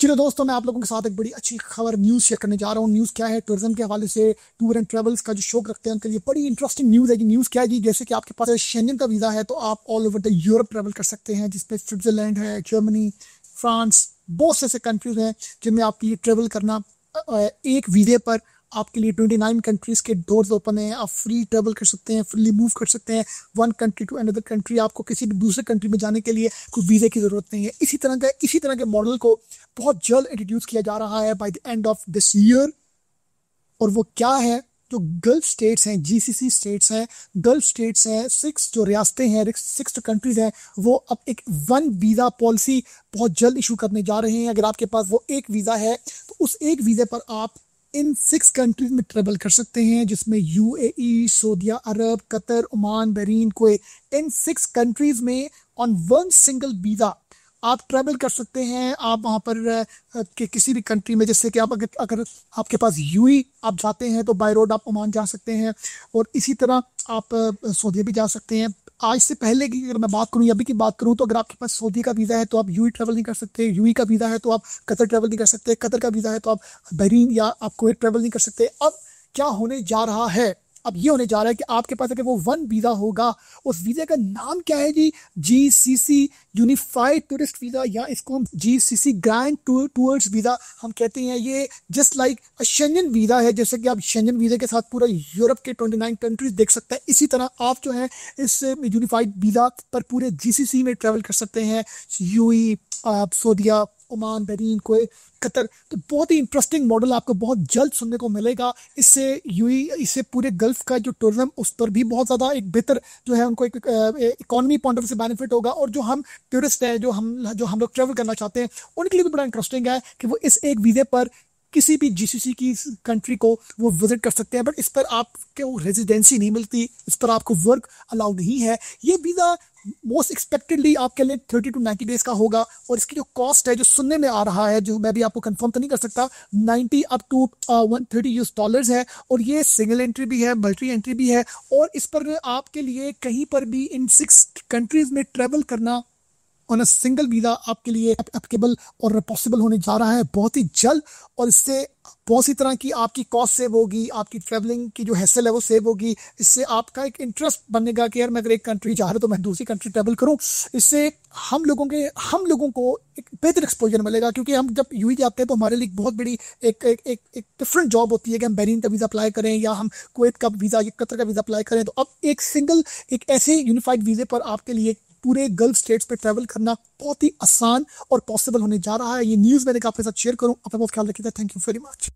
चलो दोस्तों, मैं आप लोगों के साथ एक बड़ी अच्छी खबर न्यूज़ शेयर करने जा रहा हूँ। न्यूज़ क्या है, टूरिज्म के हवाले से टूर एंड ट्रेवल्स का जो शौक रखते हैं उनके लिए बड़ी इंटरेस्टिंग न्यूज़ है। न्यूज़ क्या है जी, जैसे कि आपके पास शेंजन का वीज़ा है तो आप all over the Europe travel कर सकते हैं, जिसमें स्विट्जरलैंड है, जर्मनी, फ्रांस, बहुत से ऐसे कंट्रीज हैं जिनमें आपके लिए ट्रेवल करना एक वीज़े पर आपके लिए 29 कंट्रीज़ के डोर्स ओपन हैं। आप फ्री ट्रेवल कर सकते हैं, फ्रीली मूव कर सकते हैं one country to another country. आपको किसी भी दूसरे कंट्री में जाने के लिए कोई वीज़े की ज़रूरत नहीं है। इसी तरह के मॉडल को बहुत जल्द इंट्रोड्यूस किया जा रहा है by the end of this year. और वो क्या है, जो गल्फ स्टेट्स हैं, जीसीसी स्टेट्स हैं, गल्फ स्टेट्स हैं, 6 जो रियासतें हैं, 6 कंट्रीज हैं, वो अब एक वन वीज़ा पॉलिसी बहुत जल्द इशू करने जा रहे हैं। अगर आपके पास वो एक वीज़ा है तो उस एक वीज़े पर आप इन 6 कंट्रीज में ट्रेवल कर सकते हैं, जिसमें यूएई, सऊदी अरब, कतर, ओमान, बहरीन, कुवैत। इन 6 कंट्रीज में ऑन वन सिंगल वीज़ा आप ट्रैवल कर सकते हैं। आप वहाँ पर के किसी भी कंट्री में, जैसे कि आप अगर आपके पास यूएई आप जाते हैं तो बाय रोड आप ओमान जा सकते हैं, और इसी तरह आप सऊदी भी जा सकते हैं। आज से पहले की अगर मैं बात करूँ, अभी की बात करूँ, तो अगर आपके पास सऊदी का वीज़ा है तो आप यूएई ट्रैवल नहीं कर सकते, यूएई का वीज़ा है तो आप कतर ट्रैवल नहीं कर सकते, कतर का वीज़ा है तो आप बहरीन या आप कुवैत ट्रैवल नहीं कर सकते। अब क्या होने जा रहा है, अब ये होने जा रहा है कि आपके पास अगर वो वन वीज़ा होगा, उस वीज़े का नाम क्या है जी, जीसीसी यूनिफाइड टूरिस्ट वीज़ा, या इसको हम जीसीसी ग्रैंड टूर्स वीज़ा हम कहते हैं। ये जस्ट लाइक शेंजन वीज़ा है, जैसे कि आप शेंजन वीज़े के साथ पूरा यूरोप के 29 कंट्रीज देख सकते हैं। इसी तरह आप जो है इस यूनिफाइड वीज़ा पर पूरे जीसीसी में ट्रैवल कर सकते हैं, यूएई, सऊदीया, ओमान, बहरीन, कुवैत, कतर। तो बहुत ही इंटरेस्टिंग मॉडल आपको बहुत जल्द सुनने को मिलेगा। इससे पूरे गल्फ का जो टूरिज्म उस पर भी बहुत ज़्यादा एक बेहतर जो है उनको एक इकोनॉमी पॉइंट ऑफ से बेनिफिट होगा, और जो हम टूरिस्ट हैं, जो हम लोग ट्रैवल करना चाहते हैं, उनके लिए भी बड़ा इंटरेस्टिंग है कि वो इस एक वीज़े पर किसी भी जीसीसी की कंट्री को वो विजिट कर सकते हैं। बट इस पर आपको रेजिडेंसी नहीं मिलती, इस पर आपको वर्क अलाउ नहीं है। ये वीज़ा मोस्ट एक्सपेक्टेडली आपके लिए 30 to 90 डेज का होगा, और इसकी जो कॉस्ट है, जो सुनने में आ रहा है, जो मैं भी आपको कंफर्म तो नहीं कर सकता, 90 अप टू $130 है। और ये सिंगल एंट्री भी है, मल्टी एंट्री भी है, और इस पर आपके लिए कहीं पर भी इन 6 कंट्रीज में ट्रेवल करना ऑन अ सिंगल वीज़ा आपके लिए एप्लीकेबल और पॉसिबल होने जा रहा है बहुत ही जल्द। और इससे बहुत सी तरह की आपकी कॉस्ट सेव होगी, आपकी ट्रैवलिंग की जो हैसल है वो सेव होगी। इससे आपका एक इंटरेस्ट बनेगा कि यार मैं अगर एक कंट्री जा रहा हूँ तो मैं दूसरी कंट्री ट्रैवल करूँ। इससे हम लोगों को एक बेहतर एक्सपोजर मिलेगा, क्योंकि हम जब यूएई जाते हैं तो हमारे लिए बहुत बड़ी एक एक एक एक डिफरेंट जॉब होती है कि हम बहरीन का वीज़ा अप्लाई करें, या हम कुवैत का वीज़ा या कतर का वीज़ा अप्लाई करें। तो अब एक ऐसे यूनिफाइड वीज़े पर आपके लिए पूरे गल्फ स्टेट्स पे ट्रैवल करना बहुत ही आसान और पॉसिबल होने जा रहा है। ये न्यूज़ मैंने आपके साथ शेयर करूं। अपना बहुत ख्याल रखिएगा। Thank you very much.